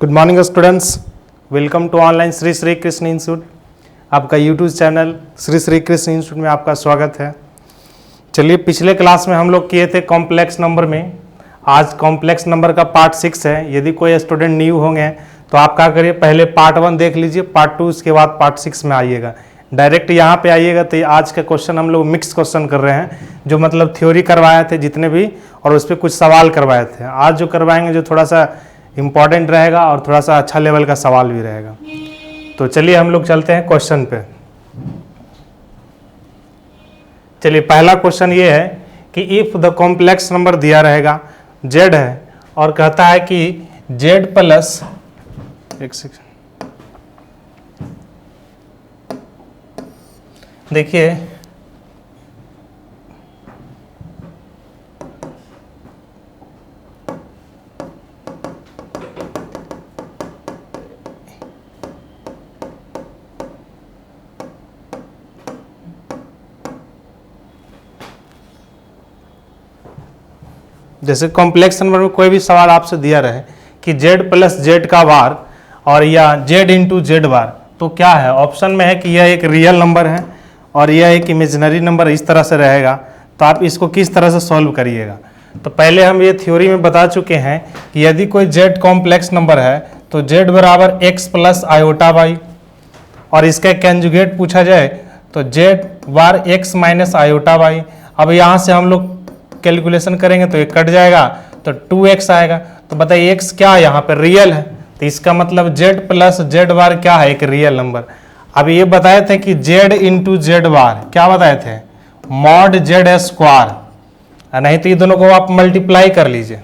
Good morning students, welcome to online Shri Shri Krishna institute. आपका YouTube channel Shri Shri Krishna institute में आपका स्वागत है। चलिए, पिछले क्लास में हम लोग किए थे कॉम्प्लेक्स नंबर में। आज कॉम्प्लेक्स नंबर का पार्ट 6 है। यदि कोई स्टूडेंट न्यू होंगे तो आप क्या करिए, पहले पार्ट 1 देख लीजिए, पार्ट 2 उसके बाद पार्ट 6 में आइएगा। डायरेक्ट यहाँ पे आइएगा तो आज का क्वेश्चन हम लोग मिक्स क्वेश्चन कर रहे हैं, जो मतलब थ्योरी करवाए थे जितने भी, और उस पर कुछ सवाल करवाए थे। आज जो करवाएंगे जो थोड़ा सा इम्पॉर्टेंट रहेगा और थोड़ा सा अच्छा लेवल का सवाल भी रहेगा। तो चलिए हम लोग चलते हैं क्वेश्चन पे। चलिए, पहला क्वेश्चन ये है कि इफ द कॉम्प्लेक्स नंबर दिया रहेगा z है और कहता है कि z प्लस देखिए जैसे कॉम्प्लेक्स नंबर में कोई भी सवाल आपसे दिया रहे कि z प्लस जेड का बार और या z इंटू जेड बार, तो क्या है? ऑप्शन में है कि यह एक रियल नंबर है और यह एक इमेजिनरी नंबर, इस तरह से रहेगा। तो आप इसको किस तरह से सॉल्व करिएगा? तो पहले हम ये थ्योरी में बता चुके हैं कि यदि कोई z कॉम्प्लेक्स नंबर है तो z बराबर x प्लस आयोटा बाई, और इसका कंजुगेट पूछा जाए तो z bar x minus iota by. अब यहाँ से हम लोग कैलकुलेशन करेंगे तो ये कट जाएगा तो 2x आएगा। तो बताइए x क्या यहाँ पे रियल है, तो इसका मतलब z प्लस जेड बार क्या है? एक रियल नंबर। अब ये बताए थे कि z इंटू जेड बार क्या बताए थे? मॉड जेड स्क्वायर, नहीं तो ये दोनों को आप मल्टीप्लाई कर लीजिए।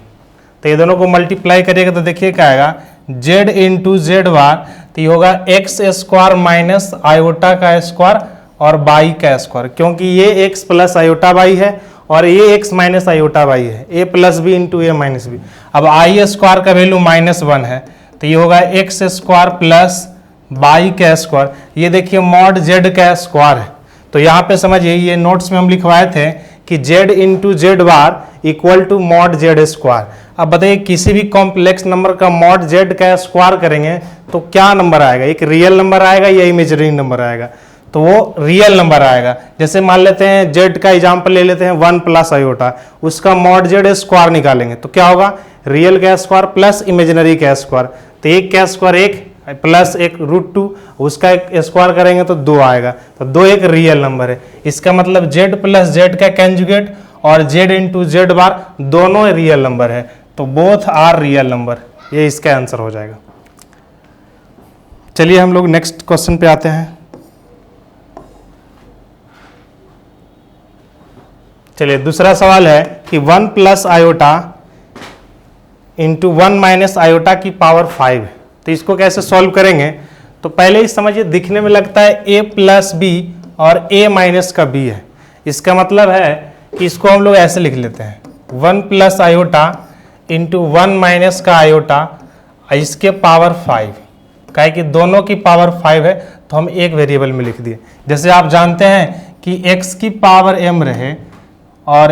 तो ये दोनों को मल्टीप्लाई करिएगा तो देखिए क्या आएगा, z इंटू जेड बार, तो ये होगा एक्स स्क्वायर माइनस आयोटा का स्क्वायर और बाई का स्क्वायर, क्योंकि ये x प्लस आयोटा बाई है और ये x माइनस आयोटा बाई है, a plus b into a minus b. अब आई स्क्वायर का वैल्यू -1 है तो ये होगा एक्स स्क्वायर प्लस बाई का स्क्वायर। ये देखिए मॉड जेड का स्क्वायर है। तो यहाँ पे समझिए, ये नोट्स में हम लिखवाए थे कि z into z bar equal to mod z square. अब बताइए, किसी भी कॉम्प्लेक्स नंबर का मॉड जेड का स्क्वायर करेंगे तो क्या नंबर आएगा? एक रियल नंबर आएगा या इमेजिनरी नंबर आएगा? तो वो रियल नंबर आएगा। जैसे मान लेते हैं z का एग्जांपल ले लेते हैं 1 प्लस आयोटा, उसका मॉड जेड स्क्वायर निकालेंगे तो क्या होगा? रियल का स्क्वायर प्लस इमेजिनरी का स्क्वायर। तो एक का स्क्वायर 1 प्लस 1 √2, उसका एक स्क्वायर करेंगे तो 2 आएगा। तो 2 एक रियल नंबर है। इसका मतलब z प्लस जेड का कंजुगेट और z इंटू जेड बार दोनों रियल नंबर है। तो बोथ आर रियल नंबर, ये इसका आंसर हो जाएगा। चलिए हम लोग नेक्स्ट क्वेश्चन पे आते हैं। चलिए, दूसरा सवाल है कि 1 plus iota into 1 minus iota की पावर 5। तो इसको कैसे सॉल्व करेंगे? तो पहले ही समझिए, दिखने में लगता है a प्लस बी और a माइनस का b है। इसका मतलब है कि इसको हम लोग ऐसे लिख लेते हैं, 1 प्लस आयोटा इंटू 1 माइनस का आयोटा, इसके पावर 5। क्या है कि दोनों की पावर 5 है तो हम एक वेरिएबल में लिख दिए। जैसे आप जानते हैं कि x की पावर m रहे और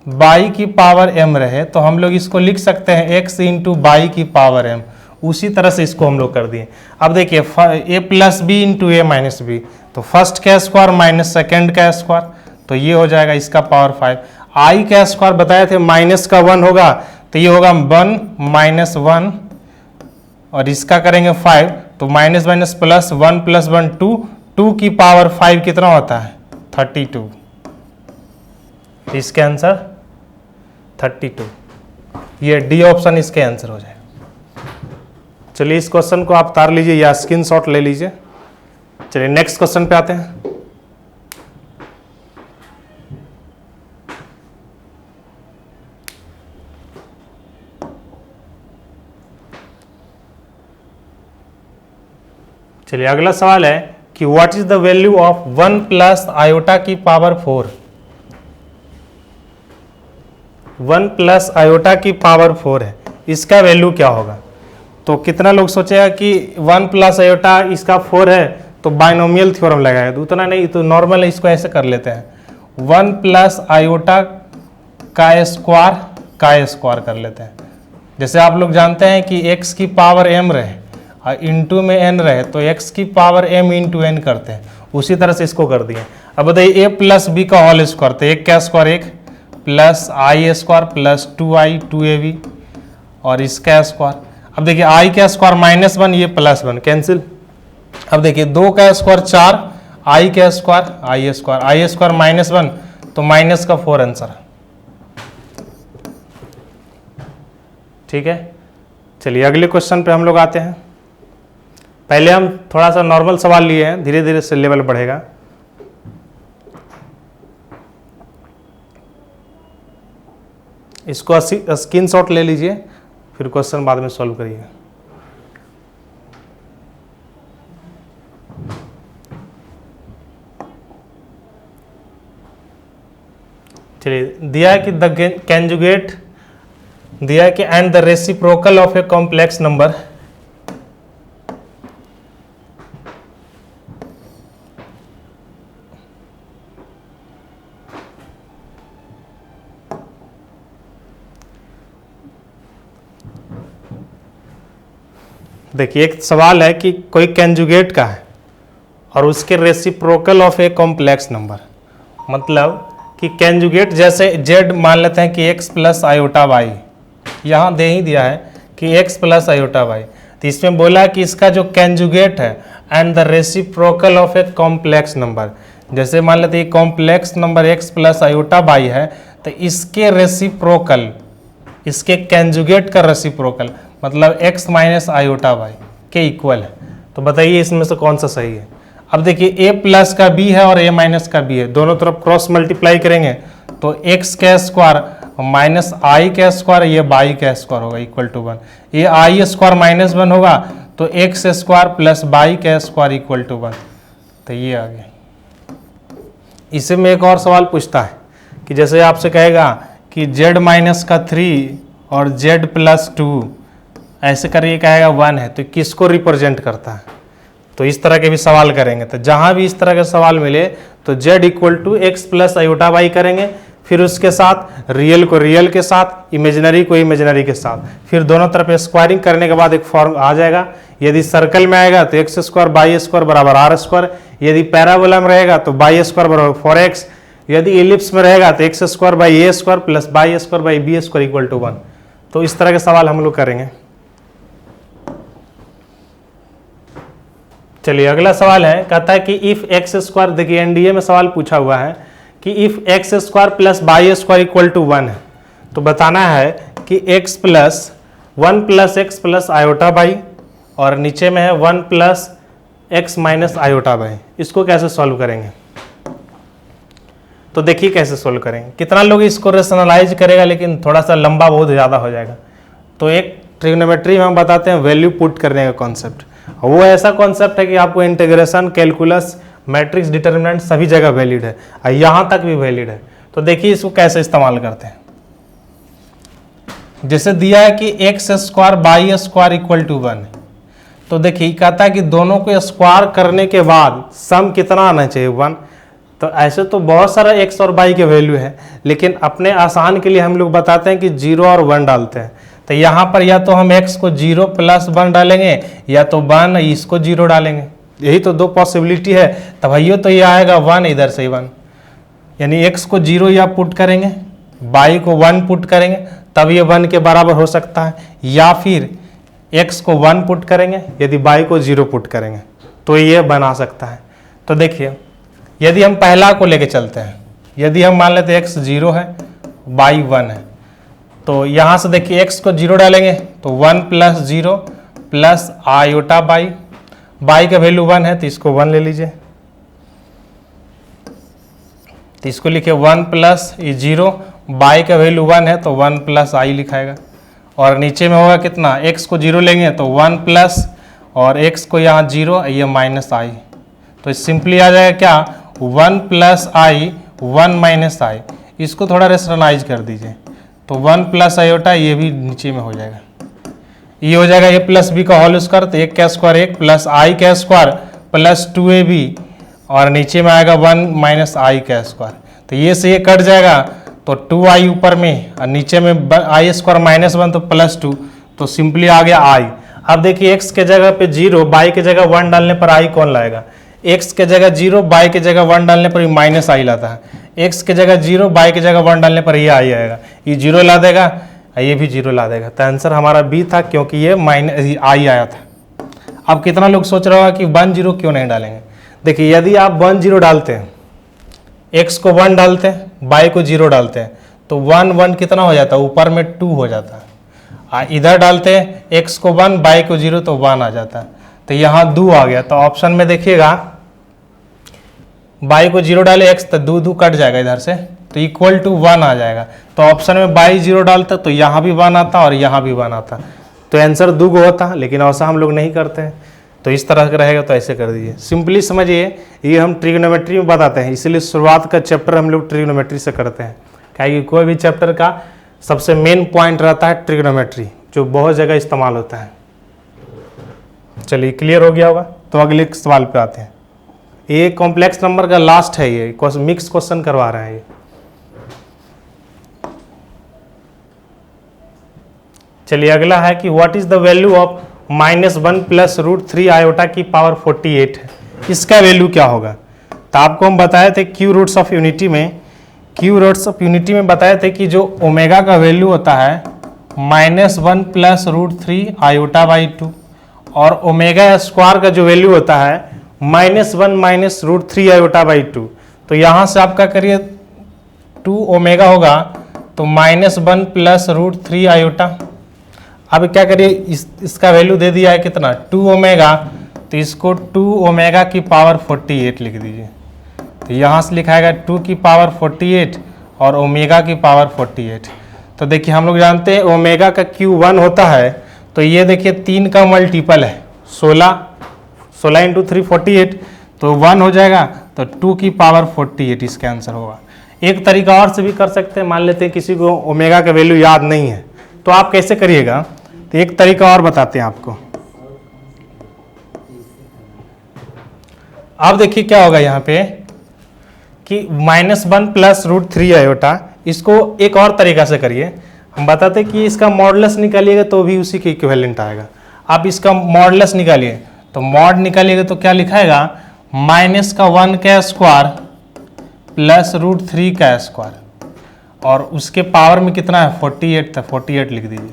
बाई की पावर m रहे तो हम लोग इसको लिख सकते हैं x इंटू बाई की पावर m। उसी तरह से इसको हम लोग कर दिए। अब देखिए, a plus b into a minus b, तो फर्स्ट का स्क्वायर माइनस सेकेंड का स्क्वायर, तो ये हो जाएगा इसका पावर 5। आई का स्क्वायर बताए थे माइनस का 1 होगा, तो ये होगा 1 माइनस 1 और इसका करेंगे 5, तो माइनस माइनस प्लस 1 प्लस 1 2, 2 की पावर 5 कितना होता है? 32। इसके आंसर 32, ये डी ऑप्शन इसके आंसर हो जाएगा। चलिए, इस क्वेश्चन को आप तार लीजिए या स्क्रीनशॉट ले लीजिए। चलिए नेक्स्ट क्वेश्चन पे आते हैं। चलिए, अगला सवाल है कि what is the value of 1 plus iota की पावर 4। 1 प्लस आयोटा की पावर 4 है, इसका वैल्यू क्या होगा? तो कितना लोग सोचेगा कि 1 प्लस आयोटा इसका 4 है तो बाइनोमियल थ्योरम लगाएगा, तो उतना नहीं, तो नॉर्मल इसको ऐसे कर लेते हैं, 1 प्लस आयोटा का स्क्वायर कर लेते हैं। जैसे आप लोग जानते हैं कि x की पावर m रहे और इंटू में n रहे तो x की पावर m इंटू n करते हैं, उसी तरह से इसको कर दिए। अब बताइए a प्लस बी का होल स्क्वायर, तो एक क्या स्क्वायर, एक प्लस आई स्क्वायर प्लस 2i 2ab और इसका स्क्वायर। अब देखिए i का स्क्वायर -1, ये +1 कैंसिल। अब देखिए 2 का स्क्वायर 4, i का स्क्वायर i स्क्वायर -1 तो माइनस का 4 आंसर। ठीक है, चलिए अगले क्वेश्चन पे हम लोग आते हैं। पहले हम थोड़ा सा नॉर्मल सवाल लिए हैं, धीरे धीरे से लेवल बढ़ेगा। इसको स्क्रीनशॉट ले लीजिए, फिर क्वेश्चन बाद में सॉल्व करिए। चलिए दिया है कि द कंजुगेट दिया है कि and the reciprocal of a complex number देखिए एक सवाल है कि कोई कंजुगेट का है और उसके reciprocal of a complex number, मतलब कि कंजुगेट जैसे z मान लेते हैं कि x प्लस आयोटा वाई, यहाँ दे ही दिया है कि x प्लस आयोटा वाई, तो इसमें बोला है कि इसका जो कंजुगेट है and the reciprocal of a complex number, जैसे मान लेते हैं complex number x plus iota y है तो इसके रेसिप्रोकल, इसके कंजुगेट का रेसिप्रोकल मतलब x माइनस आयोटा वाई के इक्वल है। तो बताइए इसमें से कौन सा सही है। अब देखिए a प्लस का b है और a माइनस का b है, दोनों तरफ क्रॉस मल्टीप्लाई करेंगे तो x का स्क्वायर माइनस आई का स्क्वायर, ये बाई का स्क्वायर होगा इक्वल टू 1। ये आई स्क्वायर -1 होगा तो x स्क्वायर प्लस बाई का स्क्वायर इक्वल टू 1। तो ये आ गया। इसे में एक और सवाल पूछता है कि जैसे आपसे कहेगा कि z माइनस का 3 और z प्लस 2 ऐसे करिए, कहेगा 1 है तो किसको रिप्रेजेंट करता है। तो इस तरह के भी सवाल करेंगे, तो जहां भी इस तरह का सवाल मिले तो z equal to x plus iota y करेंगे, फिर उसके साथ रियल को रियल के साथ, इमेजिनरी को इमेजिनरी के साथ, फिर दोनों तरफ स्क्वायरिंग करने के बाद एक फॉर्म आ जाएगा। यदि सर्कल में आएगा तो एक्स स्क्वायर बाई स्क्वायर बराबर आर स्क्वायर, यदि पैराबोला में रहेगा तो बाई स्क्वायर बराबर 4x, यदि इलिप्स में रहेगा तो x square by a square plus y square by b square equal to 1। तो इस तरह के सवाल हम लोग करेंगे। चलिए अगला सवाल है, कहता है कि इफ एक्स स्क्वायर, देखिए एनडीए में सवाल पूछा हुआ है कि if x square plus y square equal to 1 है, तो बताना है कि x plus 1 plus x plus iota y और नीचे में है 1 plus x minus iota y. इसको कैसे सॉल्व करेंगे। तो देखिए कैसे सॉल्व करेंगे। कितना लोग इसको रेशनलाइज करेगा, लेकिन थोड़ा सा लंबा बहुत ज़्यादा हो जाएगा। तो एक ट्रिग्नोमेट्री में हम बताते हैं वैल्यू पुट करने का कॉन्सेप्ट, वो ऐसा कॉन्सेप्ट है कि आपको इंटीग्रेशन, कैलकुलस, मैट्रिक्स, डिटर्मिनेंट सभी जगह वैलिड है और यहाँ तक भी वैलिड है। तो देखिए इसको कैसे इस्तेमाल करते हैं। जैसे दिया है कि x square y square equal to 1, तो देखिए कहता है कि दोनों को स्क्वायर करने के बाद सम कितना आना चाहिए 1। तो ऐसे तो बहुत सारा एक्स और बाई के वैल्यू है, लेकिन अपने आसान के लिए हम लोग बताते हैं कि 0 और 1 डालते हैं। तो यहाँ पर या तो हम x को 0 प्लस 1 डालेंगे या तो 1 इसको 0 डालेंगे, यही तो दो पॉसिबिलिटी है। तब भैया तो ये आएगा 1, इधर से 1, यानी x को 0 या पुट करेंगे, बाई को 1 पुट करेंगे, तब ये 1 के बराबर हो सकता है, या फिर x को 1 पुट करेंगे यदि बाई को 0 पुट करेंगे तो ये बना सकता है। तो देखिए यदि हम पहला को लेके चलते हैं, यदि हम मान लेते हैं x 0 है बाई 1 है, तो यहाँ से देखिए x को 0 डालेंगे तो 1 plus 0 plus iota by, by का वैल्यू 1 है तो इसको 1 ले लीजिए, तो इसको लिखिए 1 प्लस 0, बाई का वैल्यू 1 है तो 1 प्लस आई लिखाएगा, और नीचे में होगा कितना, x को 0 लेंगे तो 1 प्लस और x को यहाँ 0, ये माइनस आई, तो सिंपली आ जाएगा क्या 1 प्लस आई 1 माइनस आई। इसको थोड़ा रेशनलाइज कर दीजिए तो 1 प्लस आयोटा, ये भी नीचे में हो जाएगा, ये हो जाएगा a प्लस बी का होल स्क्वायर, तो 1 का स्क्वायर 1 प्लस आई का स्क्वायर प्लस 2ab और नीचे में आएगा 1 माइनस आई का स्क्वायर, तो ये से ये कट जाएगा तो 2i ऊपर में और नीचे में आई स्क्वायर -1 तो +2, तो सिंपली आ गया i। अब देखिए x के जगह पे 0, y के जगह 1 डालने पर i कौन लाएगा? x के जगह 0, y के जगह 1 डालने पर -i लाता है। x के जगह 0, y के जगह 1 डालने पर ये i आएगा, ये 0 ला देगा, ये भी 0 ला देगा। तो आंसर हमारा बी था, क्योंकि ये i आया था। अब कितना लोग सोच रहा होगा कि 1 0 क्यों नहीं डालेंगे? देखिए यदि आप 1 0 डालते हैं, x को 1 डालते हैं, y को 0 डालते हैं, तो 1 1 कितना हो जाता है? ऊपर में 2 हो जाता है। इधर डालते हैं x को 1, y को 0, तो 1 आ जाता है। तो यहाँ 2 आ गया। तो ऑप्शन में देखिएगा y को 0 डाले x, तो 2 2 कट जाएगा इधर से, तो इक्वल टू 1 आ जाएगा। तो ऑप्शन में y 0 डालता तो यहाँ भी 1 आता और यहाँ भी 1 आता, तो आंसर 2 गो होता। लेकिन ऐसा हम लोग नहीं करते हैं, तो इस तरह का रहेगा, तो ऐसे कर दीजिए। सिंपली समझिए, ये हम ट्रिग्नोमेट्री में बताते हैं, इसीलिए शुरुआत का चैप्टर हम लोग ट्रिग्नोमेट्री से करते हैं। क्योंकि कोई भी चैप्टर का सबसे मेन पॉइंट रहता है ट्रिग्नोमेट्री, जो बहुत जगह इस्तेमाल होता है। चलिए क्लियर हो गया होगा। तो अगले सवाल पे आते हैं। ये कॉम्प्लेक्स नंबर का लास्ट है, ये मिक्स क्वेश्चन करवा रहे हैं ये। चलिए अगला है कि what is the value of -1 + √3 iota की पावर 48 है, इसका वैल्यू क्या होगा? तो आपको हम बताए थे क्यू रूट्स ऑफ यूनिटी में बताए थे कि जो ओमेगा का वैल्यू होता है -1 + √3 आयोटा बाई 2, और ओमेगा स्क्वायर का जो वैल्यू होता है -1 - √3 आयोटा बाई 2। तो यहाँ से आपका करिए 2 ओमेगा होगा, तो -1 + √3 आयोटा। अब क्या करिए, इसका वैल्यू दे दिया है कितना? 2 ओमेगा, तो इसको 2 ओमेगा की पावर 48 लिख दीजिए। तो यहाँ से लिखाएगा 2 की पावर 48 और ओमेगा की पावर 48। तो देखिए हम लोग जानते हैं ओमेगा का Q1 होता है, तो ये देखिए 3 का मल्टीपल है 16 × 3 48, तो 1 हो जाएगा, तो 2 की पावर 48 इसका आंसर होगा। एक तरीका और से भी कर सकते हैं, मान लेते हैं किसी को ओमेगा का वैल्यू याद नहीं है, तो आप कैसे करिएगा? तो एक तरीका और बताते हैं आपको। अब देखिए क्या होगा यहाँ पे कि -1 + √3 आयोटा, इसको एक और तरीका से करिए। हम बताते कि इसका मॉडुलस निकालिएगा तो भी उसी के इक्विवेलेंट आएगा। आप इसका मॉडुलस निकालिए, तो मॉड निकालिएगा तो क्या लिखाएगा? -1 का स्क्वायर + √3 का स्क्वायर, और उसके पावर में कितना है? 48 था, 48 लिख दीजिए।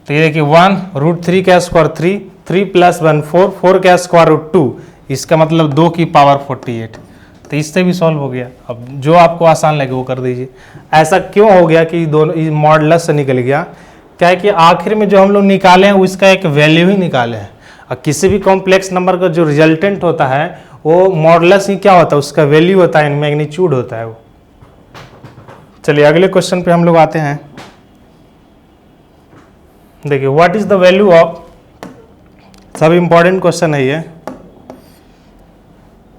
तो ये देखिए 1 √3 का स्क्वायर 3, 3 + 1 4, 4 का स्क्वायर √2, इसका मतलब 2 की पावर 48। तो इससे भी सॉल्व हो गया। अब जो आपको आसान लगे वो कर दीजिए। ऐसा क्यों हो गया कि दोनों मॉडुलस से निकल गया? क्या है कि आखिर में जो हम लोग निकाले हैं उसका एक वैल्यू ही निकाले हैं, और किसी भी कॉम्प्लेक्स नंबर का जो रिजल्टेंट होता है वो मॉडुलस ही क्या होता है? उसका वैल्यू होता है, मैग्नीट्यूड होता है वो। चलिए अगले क्वेश्चन पे हम लोग आते हैं। देखिए what is the value of, सब इंपॉर्टेंट क्वेश्चन है ये,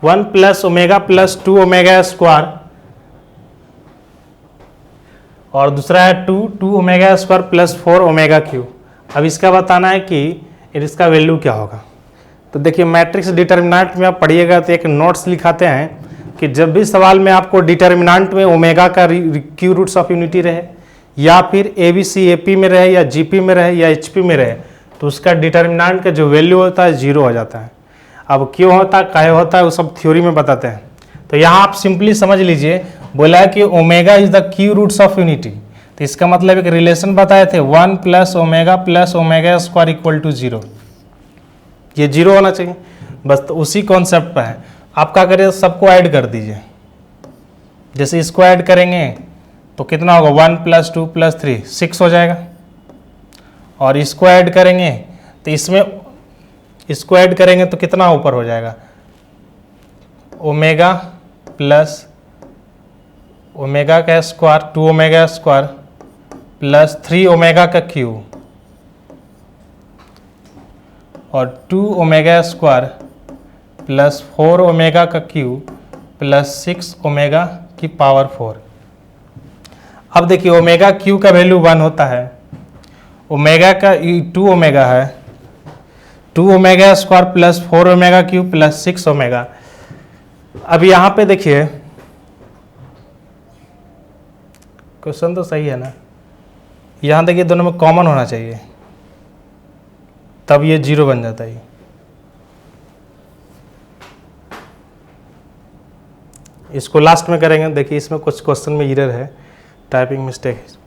1 + ओमेगा + 2 ओमेगा स्क्वायर, और दूसरा है 2 ओमेगा स्क्वायर + 4 ओमेगा क्यू। अब इसका बताना है कि इसका वैल्यू क्या होगा। तो देखिए मैट्रिक्स डिटर्मिनेंट में आप पढ़िएगा तो एक नोट्स लिखाते हैं कि जब भी सवाल में आपको डिटर्मिनेंट में ओमेगा का क्यू रूट्स ऑफ यूनिटी रहे, या फिर ABC AP में रहे, या GP में रहे, या HP में रहे, तो उसका डिटर्मिनेंट का जो वैल्यू होता है 0 हो जाता है। अब क्यों होता है, काहे होता है, वो सब थ्योरी में बताते हैं। तो यहाँ आप सिंपली समझ लीजिए, बोला है कि omega is the cube roots of unity, तो इसका मतलब एक रिलेशन बताए थे 1 + omega + omega square equal to 0, ये 0 होना चाहिए बस। तो उसी कॉन्सेप्ट पर है। आप क्या करिए, सबको ऐड कर दीजिए। जैसे इसको ऐड करेंगे तो कितना होगा? 1 + 2 + 3 6 हो जाएगा, और इसको ऐड करेंगे तो इसको ऐड करेंगे तो कितना ऊपर हो जाएगा? ओमेगा + ओमेगा का स्क्वायर 2 ओमेगा स्क्वायर + 3 ओमेगा का क्यू, और 2 ओमेगा स्क्वायर + 4 ओमेगा का क्यू + 6 ओमेगा की पावर 4। अब देखिए ओमेगा क्यू का वैल्यू 1 होता है, ओमेगा का 2 ओमेगा है, 2 omega square + 4 omega cube + 6 omega. अब यहाँ पे देखिए क्वेश्चन तो सही है ना। यहाँ देखिए दोनों में कॉमन होना चाहिए, तब ये 0 बन जाता है। इसको लास्ट में करेंगे। देखिए इसमें कुछ क्वेश्चन में एरर है, टाइपिंग मिस्टेक है।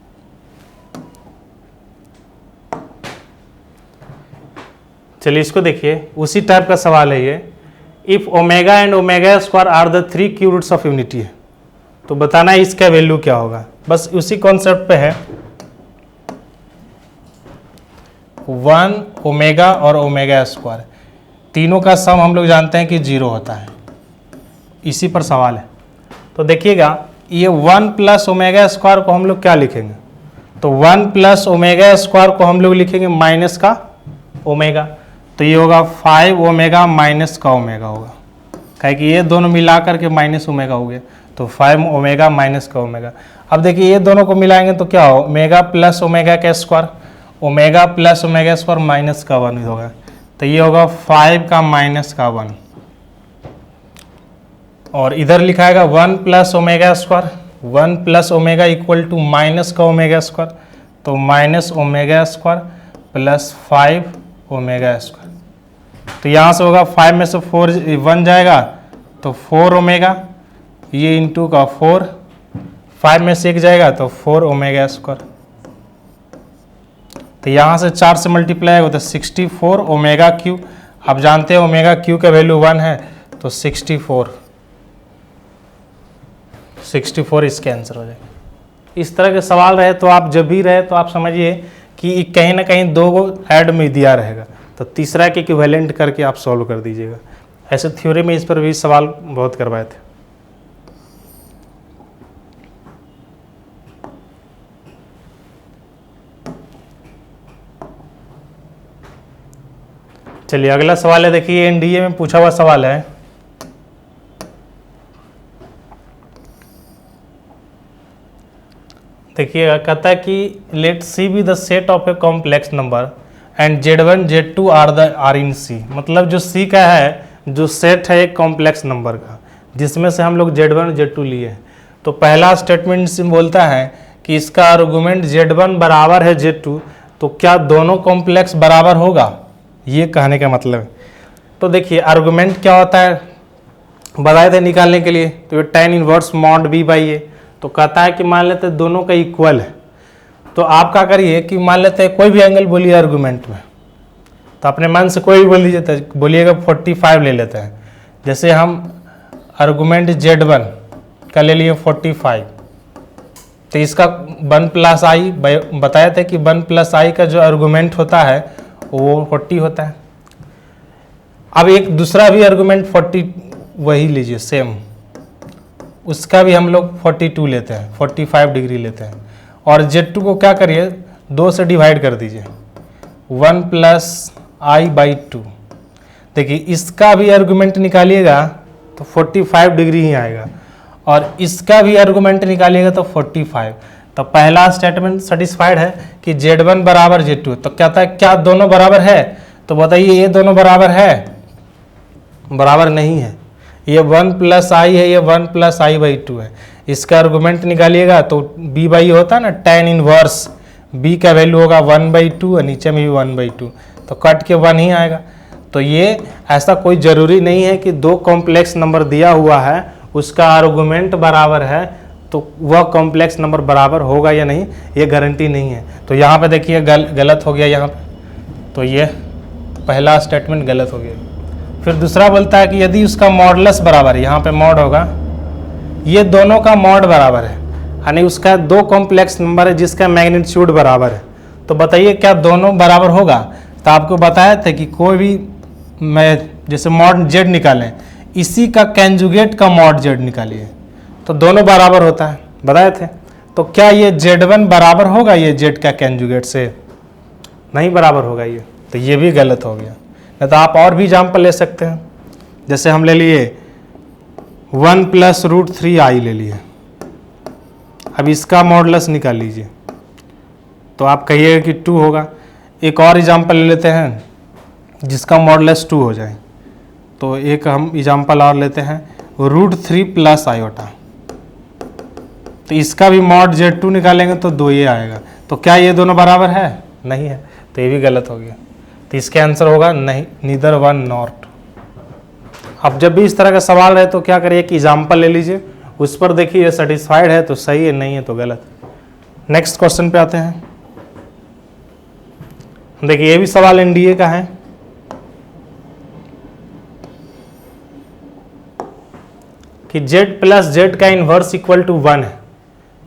चलिए इसको देखिए, उसी टाइप का सवाल है ये। If omega and omega square are the 3 cube roots of unity है, तो बताना है इसका वैल्यू क्या होगा। बस उसी कॉन्सेप्ट पे है। 1 ओमेगा और ओमेगा स्क्वायर तीनों का सम हम लोग जानते हैं कि 0 होता है, इसी पर सवाल है। तो देखिएगा ये 1 प्लस ओमेगा स्क्वायर को हम लोग क्या लिखेंगे, तो 1 प्लस ओमेगा स्क्वायर को हम लोग लिखेंगे माइनस का ओमेगा, तो ये होगा 5 ओमेगा माइनस का ओमेगा होगा, कहे कि ये दोनों मिला करके माइनस ओमेगा हो गया, तो 5 ओमेगा माइनस का ओमेगा। अब देखिए ये दोनों को मिलाएंगे तो क्या हो, ओमेगा प्लस ओमेगा का square, omega plus omega square minus का 1 होगा, तो ये होगा 5 का माइनस का 1। और इधर लिखाएगा 1 plus omega square, 1 plus omega equal to minus का ओमेगा स्क्वायर, तो minus omega square plus 5 omega square. तो यहाँ से होगा 5 में से 4 1 जाएगा तो 4 ओमेगा, ये इंटू का 4, 5 में से 1 जाएगा तो 4 ओमेगा स्क्वायर। तो यहाँ से 4 से मल्टीप्लाई होता है 64 ओमेगा क्यू। आप जानते हैं ओमेगा क्यू का वैल्यू 1 है, तो 64 इसके आंसर हो जाएगा। इस तरह के सवाल रहे तो आप जब भी रहे तो आप समझिए कि कहीं ना कहीं 2 को ऐड में दिया रहेगा, तो तीसरा के इक्विवेलेंट करके आप सॉल्व कर दीजिएगा। ऐसे थ्योरी में इस पर भी सवाल बहुत करवाए थे। चलिए अगला सवाल है, देखिए एनडीए में पूछा हुआ सवाल है। देखिएगा, कहता है कि let C be the set of a complex number and Z1 Z2 are in C. मतलब जो सी का है, जो सेट है एक कॉम्प्लेक्स नंबर का, जिसमें से हम लोग Z1 Z2 लिए हैं। तो पहला स्टेटमेंट से बोलता है कि इसका आर्गुमेंट Z1 बराबर है Z2, तो क्या दोनों कॉम्प्लेक्स बराबर होगा, ये कहने का मतलब है। तो देखिए आर्गुमेंट क्या होता है बताए थे निकालने के लिए, तो ये tan inverse mod b by a. तो कहता है कि मान लेते हैं दोनों का इक्वल है, तो आप क्या करिए कि मान लेते हैं कोई भी एंगल बोलिए आर्गुमेंट में, तो अपने मन से कोई भी बोल लीजिए, बोलिएगा 45 ले लेते हैं। जैसे हम आर्गुमेंट Z1 का ले लिए 45, तो इसका 1 प्लस आई बताया था कि 1 प्लस आई का जो आर्गुमेंट होता है वो 40 होता है। अब एक दूसरा भी आर्गुमेंट 40 वही लीजिए सेम, उसका भी हम लोग 42 लेते हैं, 45 डिग्री लेते हैं। और Z2 को क्या करिए 2 से डिवाइड कर दीजिए, 1 प्लस आई बाई 2। देखिए इसका भी आर्गुमेंट निकालिएगा तो 45 डिग्री ही आएगा, और इसका भी आर्गुमेंट निकालिएगा तो 45। तो पहला स्टेटमेंट सेटिस्फाइड है कि Z1 बराबर Z2। तो कहता है क्या दोनों बराबर है, तो बताइए ये दोनों बराबर है, बराबर नहीं है। ये 1 प्लस आई है, ये 1 प्लस आई बाई 2 है। इसका आर्गुमेंट निकालिएगा तो b बाई होता है ना, tan इनवर्स b का वैल्यू होगा 1/2 और नीचे में भी 1/2, तो कट के 1 ही आएगा। तो ये ऐसा कोई ज़रूरी नहीं है कि 2 कॉम्प्लेक्स नंबर दिया हुआ है उसका आर्गुमेंट बराबर है तो वह कॉम्प्लेक्स नंबर बराबर होगा या नहीं, ये गारंटी नहीं है। तो यहाँ पे देखिए गलत हो गया यहाँ पे, तो ये पहला स्टेटमेंट गलत हो गया। फिर दूसरा बोलता है कि यदि उसका मॉडुलस बराबर है, यहाँ पे मॉड होगा, ये दोनों का मॉड बराबर है, यानी उसका 2 कॉम्प्लेक्स नंबर है जिसका मैग्नीट्यूड बराबर है। तो बताइए क्या दोनों बराबर होगा। तो आपको बताया था कि कोई भी मैं जैसे मॉड Z निकालें, इसी का कंजुगेट का मॉड Z निकालिए तो दोनों बराबर होता है, बताए थे। तो क्या ये Z1 बराबर होगा ये Z का कंजुगेट से, नहीं बराबर होगा ये, तो ये भी गलत हो गया। नहीं तो आप और भी एग्जाम्पल ले सकते हैं, जैसे हम ले लिए 1 प्लस √3i ले लिए। अब इसका मॉडुलस निकाल लीजिए तो आप कहिएगा कि 2 होगा। एक और एग्जाम्पल ले लेते हैं जिसका मॉडुलस 2 हो जाए, तो एक हम एग्जाम्पल और लेते हैं √3 प्लस आयोटा। तो इसका भी मॉड Z2 निकालेंगे तो 2 ये आएगा। तो क्या ये दोनों बराबर है? नहीं है, तो ये भी गलत हो गया। तो इसका आंसर होगा नहीं, नीदर वन नॉर टू। अब जब भी इस तरह का सवाल रहे तो क्या करिए, एक एग्जाम्पल ले लीजिए, उस पर देखिए सेटिस्फाइड है तो सही है, नहीं है तो गलत। नेक्स्ट क्वेश्चन पे आते हैं। देखिए ये भी सवाल एनडीए का है। कि z प्लस z का इनवर्स इक्वल टू 1 है,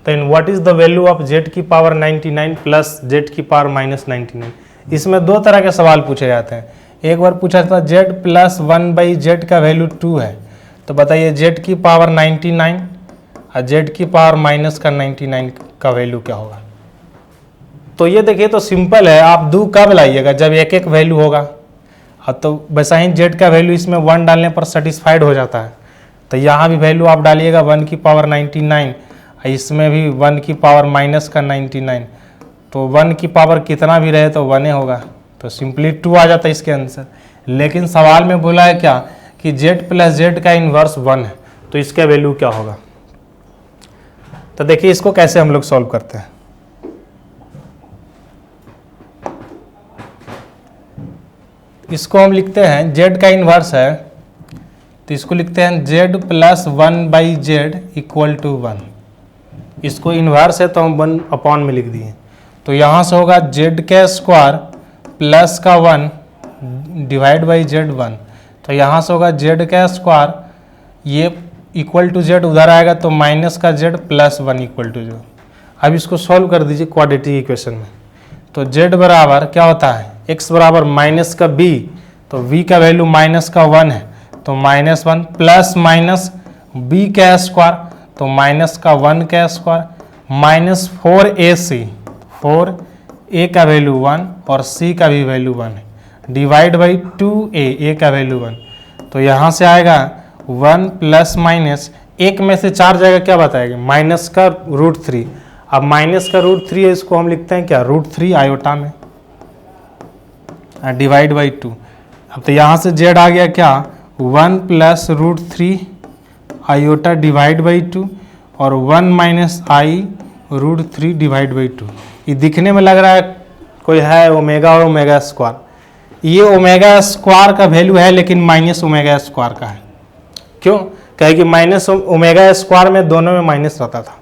तो in what is the value of z की पावर 99 प्लस z की पावर माइनस 99। इसमें दो तरह के सवाल पूछे जाते हैं। एक बार पूछा था z प्लस 1/z का वैल्यू 2 है, तो बताइए z की पावर 99 और z की पावर माइनस का 99 का वैल्यू क्या होगा। तो ये देखिए तो सिंपल है, आप 2 कब लाइएगा, जब एक एक वैल्यू होगा। अब तो वैसा ही z का वैल्यू इसमें 1 डालने पर सेटिस्फाइड हो जाता है, तो यहाँ भी वैल्यू आप डालिएगा 1 की पावर 99, इसमें भी 1 की पावर माइनस का 99, तो 1 की पावर कितना भी रहे तो 1 ही होगा, तो सिंपली 2 आ जाता है इसके आंसर। लेकिन सवाल में बोला है क्या कि z प्लस z का इन्वर्स 1 है, तो इसका वैल्यू क्या होगा। तो देखिए इसको कैसे हम लोग सॉल्व करते हैं। इसको हम लिखते हैं z का इन्वर्स है, तो इसको लिखते हैं z plus 1/z equal to 1। इसको इन्वर्स है तो हम 1 अपॉन में लिख दिए, तो यहाँ से होगा z का स्क्वायर प्लस का 1 डिवाइड बाई z 1, तो यहाँ से होगा z का स्क्वायर, ये इक्वल टू z उधर आएगा तो माइनस का z प्लस 1 इक्वल टू 0। अब इसको सॉल्व कर दीजिए क्वाड्रेटिक इक्वेशन में, तो z बराबर क्या होता है, x बराबर माइनस का b, तो v का वैल्यू माइनस का 1 है, तो -1 प्लस माइनस b का स्क्वायर, तो माइनस का 1 का स्क्वायर माइनस 4ac, 4a का वैल्यू 1 और c का भी वैल्यू 1 है, डिवाइड बाई 2a का वैल्यू 1, तो यहाँ से आएगा 1 प्लस माइनस, एक में से 4 जाएगा क्या बताएगा, माइनस का √3। अब माइनस का √3 है, इसको हम लिखते हैं क्या, √3 आयोटा में, डिवाइड बाई 2। अब तो यहाँ से z आ गया क्या, 1 प्लस √3 आयोटा डिवाइड बाई 2 और 1 माइनस आई √3 डिवाइड बाई 2। ये दिखने में लग रहा है कोई है ओमेगा और ओमेगा स्क्वायर, ये ओमेगा स्क्वायर का वैल्यू है लेकिन माइनस ओमेगा स्क्वायर का है। क्यों, कहे कि माइनस ओमेगा स्क्वायर में दोनों में माइनस रहता था,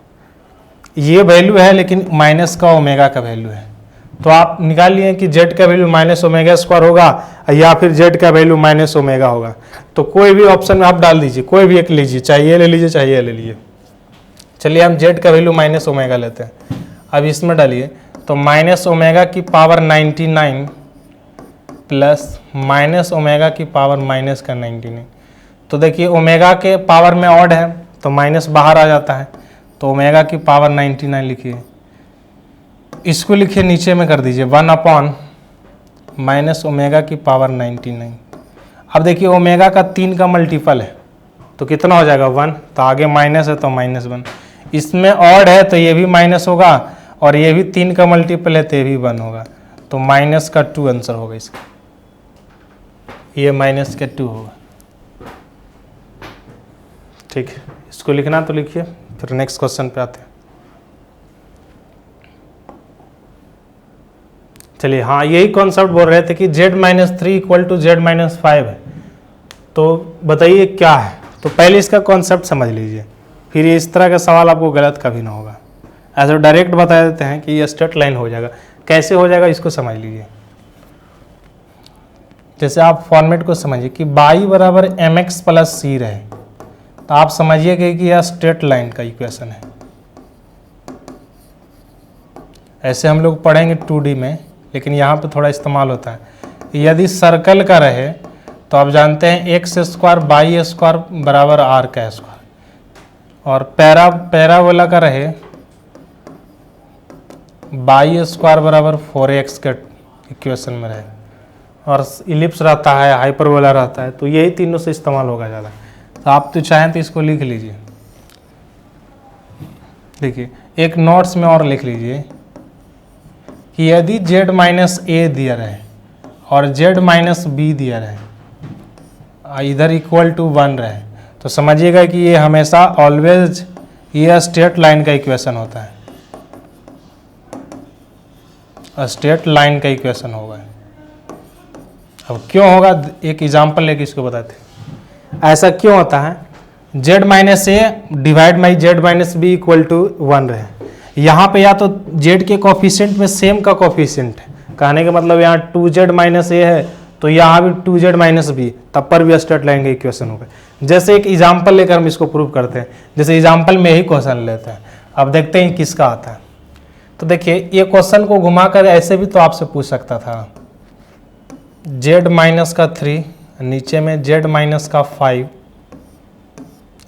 ये वैल्यू है लेकिन माइनस का ओमेगा का वैल्यू है। तो आप निकाल लिए कि z का वैल्यू माइनस ओमेगा स्क्वायर होगा या फिर z का वैल्यू माइनस ओमेगा होगा। तो कोई भी ऑप्शन में आप डाल दीजिए, कोई भी एक लीजिए, चाहे ये ले लीजिए चाहे ये ले लीजिए। चलिए हम z का वैल्यू माइनस ओमेगा लेते हैं। अब इसमें डालिए तो माइनस ओमेगा की पावर 99 प्लस माइनस ओमेगा की पावर माइनस का 99। तो देखिए ओमेगा के पावर में ऑड है तो माइनस बाहर आ जाता है, तो ओमेगा की पावर 99 लिखिए। इसको लिखिए नीचे में कर दीजिए 1 अपॉन माइनस ओमेगा की पावर 99। अब देखिए ओमेगा का 3 का मल्टीपल है तो कितना हो जाएगा 1, तो आगे माइनस है तो -1। इसमें ऑड है तो ये भी माइनस होगा और ये भी 3 का मल्टीपल है तो ये भी 1 होगा, तो माइनस का 2 आंसर होगा इसका, ये माइनस का 2 होगा। ठीक है, इसको लिखना तो लिखिए, फिर नेक्स्ट क्वेश्चन पे आते हैं। चलिए हाँ, यही कॉन्सेप्ट बोल रहे थे कि z-3 इक्वल टू z-5 है, तो बताइए क्या है। तो पहले इसका कॉन्सेप्ट समझ लीजिए, फिर इस तरह का सवाल आपको गलत कभी ना होगा। ऐसा डायरेक्ट बता देते हैं कि ये स्ट्रेट लाइन हो जाएगा, कैसे हो जाएगा इसको समझ लीजिए। जैसे आप फॉर्मेट को समझिए कि y बराबर mx प्लस c रहे, तो आप समझिए कि यह स्ट्रेट लाइन का इक्वेशन है। ऐसे हम लोग पढ़ेंगे 2D में, लेकिन यहाँ पे थोड़ा इस्तेमाल होता है। यदि सर्कल का रहे तो आप जानते हैं x स्क्वायर बाई स्क्वायर बराबर r का स्क्वायर, और पैराबोला का रहे बाई स्क्वायर बराबर 4x के इक्वेशन में रहे, और इलिप्स रहता है, हाइपरबोला रहता है, तो यही तीनों से इस्तेमाल होगा ज़्यादा। तो आप तो चाहें तो इसको लिख लीजिए। देखिए एक नोट्स में और लिख लीजिए कि यदि z-a दिया रहे और z-b दिया रहे, इधर इक्वल टू 1 रहे, तो समझिएगा कि ये हमेशा ऑलवेज ये स्ट्रेट लाइन का इक्वेशन होता है, स्ट्रेट लाइन का इक्वेशन होगा। अब क्यों होगा, एक एग्जांपल लेके इसको बताते हैं। ऐसा क्यों होता है, z minus a divide by z minus b equal to 1 रहे, यहाँ पे या तो z के कोफिशिएंट में सेम का कोफिशिएंट है, कहने का मतलब यहाँ 2z माइनस ए है तो यहाँ भी 2z माइनस बी, तब पर भी स्ट्रेट लाइन का इक्वेशन होगा। जैसे एक एग्जांपल लेकर हम इसको प्रूव करते हैं, जैसे एग्जांपल में ही क्वेश्चन लेते हैं, अब देखते हैं किसका आता है। तो देखिए ये क्वेश्चन को घुमाकर ऐसे भी तो आपसे पूछ सकता था, z माइनस का 3 नीचे में z माइनस का 5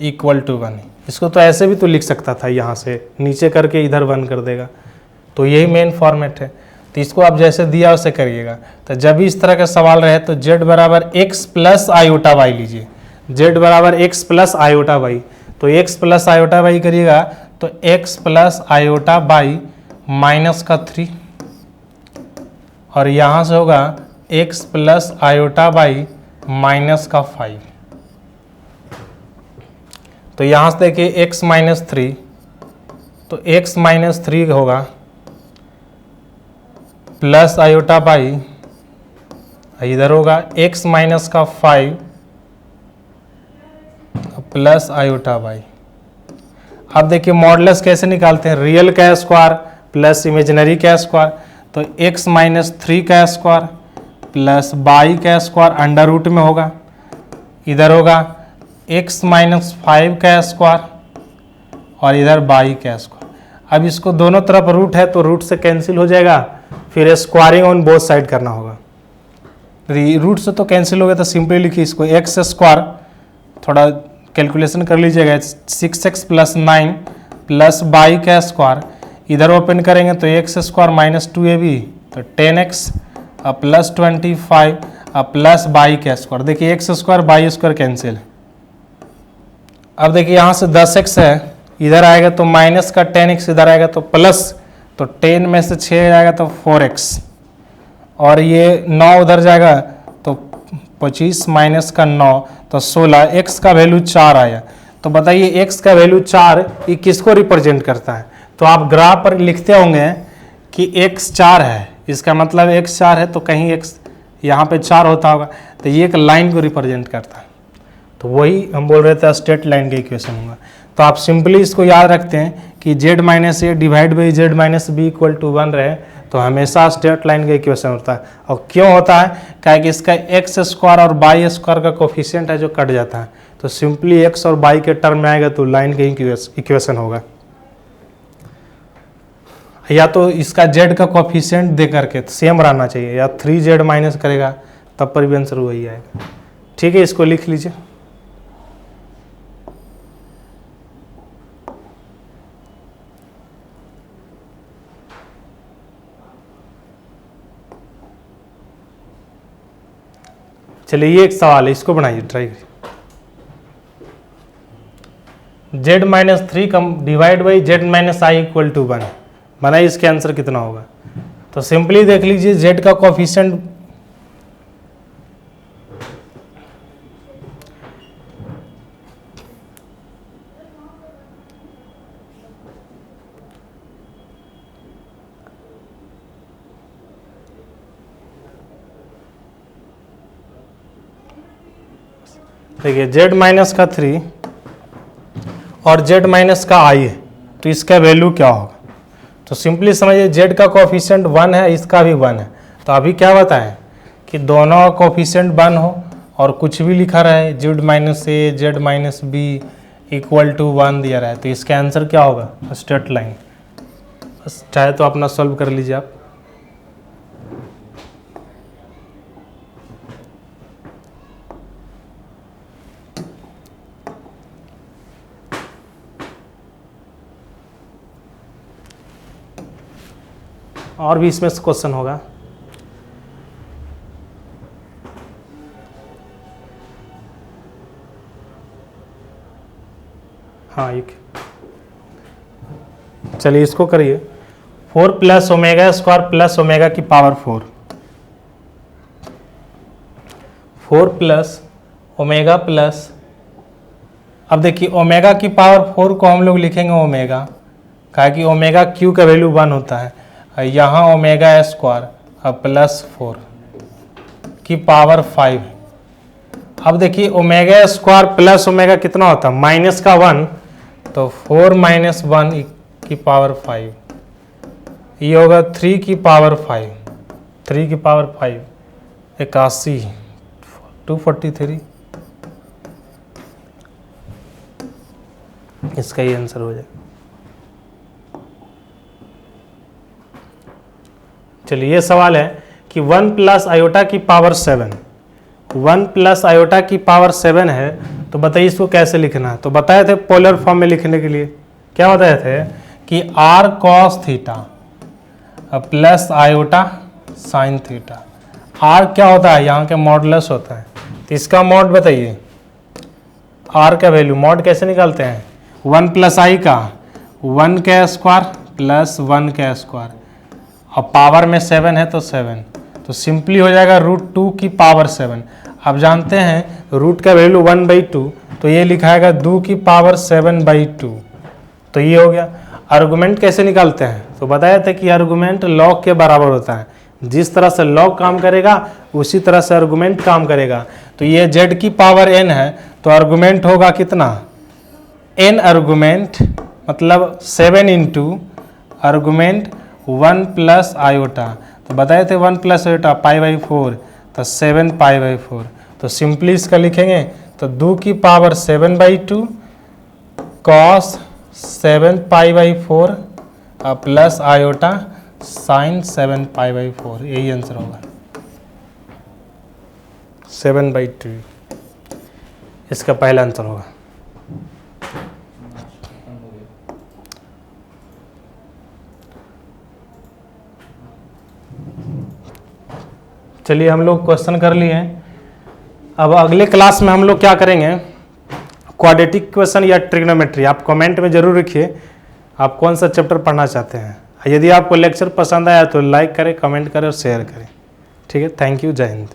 इक्वल टू 1, इसको तो ऐसे भी तो लिख सकता था, यहाँ से नीचे करके इधर 1 कर देगा, तो यही मेन फॉर्मेट है। तो इसको आप जैसे दिया वैसे करिएगा। तो जब भी इस तरह का सवाल रहे तो z बराबर x प्लस आयोटा वाई लीजिए, z बराबर x प्लस आयोटा वाई, तो x प्लस आयोटा वाई करिएगा तो x plus iota y minus का 3, और यहाँ से होगा x plus iota y minus का 5। तो यहाँ से देखिए x माइनस 3, तो x माइनस 3 होगा प्लस आयोटा बाई, इधर होगा x माइनस का 5 प्लस आयोटा बाई। अब देखिए मॉडुलस कैसे निकालते हैं, रियल का स्क्वायर प्लस इमेजिनरी का स्क्वायर, तो x माइनस 3 का स्क्वायर प्लस बाई का स्क्वायर अंडर रूट में होगा, इधर होगा x माइनस 5 का स्क्वायर और इधर बाई का स्क्वायर। अब इसको दोनों तरफ रूट है तो रूट से कैंसिल हो जाएगा, फिर स्क्वायरिंग ऑन बोथ साइड करना होगा। रूट से तो कैंसिल हो गया तो सिंपली लिखिए इसको x स्क्वायर, थोड़ा कैलकुलेशन कर लीजिएगा, 6x प्लस 9 प्लस बाई का स्क्वायर, इधर ओपन करेंगे तो x स्क्वायर माइनस 2ab तो 10x प्लस 25 प्लस बाई का स्क्वायर। देखिए x square y square cancel. अब देखिए यहाँ से 10x है, इधर आएगा तो माइनस का 10x, इधर आएगा तो प्लस, तो 10 में से 6 जाएगा तो 4x, और ये 9 उधर जाएगा तो 25 माइनस का 9 तो 16, x का वैल्यू 4 आया। तो बताइए x का वैल्यू 4 ये किसको रिप्रेजेंट करता है, तो आप ग्राफ पर लिखते होंगे कि x 4 है, इसका मतलब x 4 है तो कहीं x यहाँ पे 4 होता होगा, तो ये एक लाइन को रिप्रेजेंट करता है। तो वही हम बोल रहे थे स्ट्रेट लाइन का इक्वेशन होगा। तो आप सिंपली इसको याद रखते हैं कि z minus a divide by z minus b equal to 1 रहे तो हमेशा स्ट्रेट लाइन का इक्वेशन होता है। और क्यों होता है, क्या कि इसका x स्क्वायर और बाई स्क्वायर का कोफिशिएंट है जो कट जाता है, तो सिंपली x और बाई के टर्म में आएगा तो लाइन का इक्वेशन होगा। या तो इसका z का कोफिशिएंट दे करके सेम रहना चाहिए, या 3z माइनस करेगा तब पर भी आंसर वही आएगा। ठीक है, इसको लिख लीजिए। चलिए ये एक सवाल है, इसको बनाइए, ट्राई करिए। z माइनस 3 कम divide by z minus i equal to 1, बनाइए इसके आंसर कितना होगा। तो सिंपली देख लीजिए z का कोफिशिएंट देखिए z माइनस का 3 और z माइनस का i है, तो इसका वैल्यू क्या होगा। तो सिंपली समझिए z का कोफिशिएंट 1 है, इसका भी 1 है, तो अभी क्या बताएं कि दोनों का कोफिशिएंट 1 हो और कुछ भी लिखा रहे z minus a z minus b equal to 1 दिया रहा है, तो इसका आंसर क्या होगा, स्ट्रेट लाइन। बस चाहे तो अपना सॉल्व कर लीजिए आप। और भी इसमें क्वेश्चन होगा। हाँ एक, चलिए इसको करिए। 4 plus omega square plus omega की पावर 4, 4 प्लस ओमेगा प्लस अब देखिए ओमेगा की पावर 4 को हम लोग लिखेंगे ओमेगा, कहा कि ओमेगा क्यू का वैल्यू 1 होता है। यहाँ ओमेगा स्क्वायर अब प्लस 4 की पावर 5। अब देखिए ओमेगा स्क्वायर प्लस ओमेगा कितना होता है, माइनस का 1, तो 4 माइनस 1 की पावर 5, ये होगा 3 की पावर 5, 3 की पावर 5 81, 243, इसका ही आंसर हो जाए। चलिए ये सवाल है कि 1 प्लस आयोटा की पावर 7, 1 प्लस आयोटा की पावर 7 है, तो बताइए इसको कैसे लिखना है। तो बताए थे पोलर फॉर्म में लिखने के लिए क्या बताए थे कि r cos theta plus iota sine theta. r क्या होता है, यहाँ के मॉडुलस होता है, तो इसका मॉड बताइए, r का वैल्यू मॉड कैसे निकालते हैं, 1 प्लस आई का 1 का स्क्वायर प्लस 1 का स्क्वायर, अब पावर में 7 है तो 7, तो सिंपली हो जाएगा √2 की पावर 7। अब जानते हैं रूट का वैल्यू 1/2, तो ये लिखाएगा 2 की पावर 7/2, तो ये हो गया। आर्गुमेंट कैसे निकालते हैं, तो बताया था कि आर्गुमेंट लॉग के बराबर होता है, जिस तरह से लॉग काम करेगा उसी तरह से आर्गुमेंट काम करेगा। तो ये z की पावर n है, तो आर्गुमेंट होगा कितना, n आर्गुमेंट मतलब 7 इंटू आर्गुमेंट 1 प्लस आयोटा, तो बताए थे 1 प्लस आयोटा π/4, तो 7 π/4, तो सिंपली इसका लिखेंगे तो 2 की power 7/2 cos 7 π/4 plus iota sine 7 π/4, यही आंसर होगा 7/2, इसका पहला आंसर होगा। चलिए हम लोग क्वेश्चन कर लिए हैं। अब अगले क्लास में हम लोग क्या करेंगे, क्वाड्रेटिक क्वेश्चन या ट्रिग्नोमेट्री। आप कमेंट में जरूर लिखिए आप कौन सा चैप्टर पढ़ना चाहते हैं। यदि आपको लेक्चर पसंद आया तो लाइक करें, कमेंट करें और शेयर करें। ठीक है, थैंक यू, जय हिंद।